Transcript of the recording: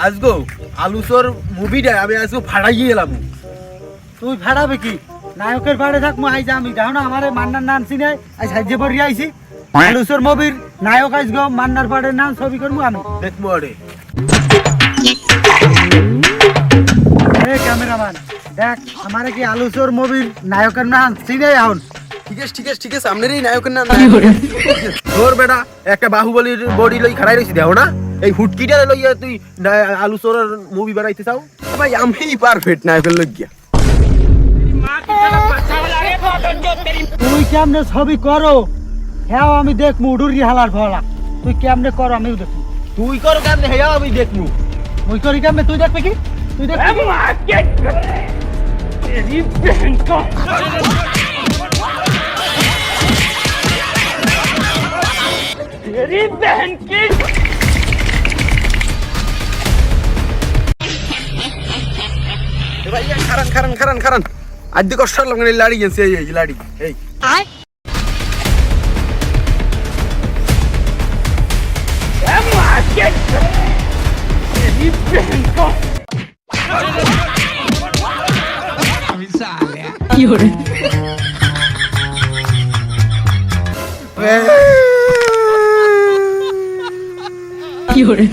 আজগো আলুসর মুভিটা আমি আজকে ফাড়াইয়ে এলাম। তুই ফাড়াবে কি নায়কের বাড়ি থাক মু আইজা আমি দেখো না আমারে মান্নার নাম চিনে আজ সাহায্য করি আইছি আলুসর মুভির নায়ক আজগো মান্নার বাড়ির নাম ছবি করবো আমি দেখবো আরে ক্যামেরাম্যান দেখ আমারে কি আলুসর মুভির নায়কের নাম চিনে এখন ঠিক আছে আপনার এই নায়কের নাম তোর বেটা একটা বাহুবলীর বডি লই খাড়াই রইছি দেখো না এই হুটকিটা লইয়া তুই আলুসর মুভি বানাইতে চাও ভাই আমি পারফেক্ট নায়কের লইয়া তুই কেমনে ছবি করো হ্যাঁ আমি দেখমু উডুরি হালার ভলা তুই কেমনে করো আমিও দেখি তুই কর কেমনে হেয়া আমি দেখমু মুই করি কেমনে তুই দেখবি কি তুই দেখবি तेरी बहन की ভাইয়া খারান আজ দিকে কষ্ট লাগলে লাড়ি গেছে এই লাড়ি এই तेरी बहन को কি হরে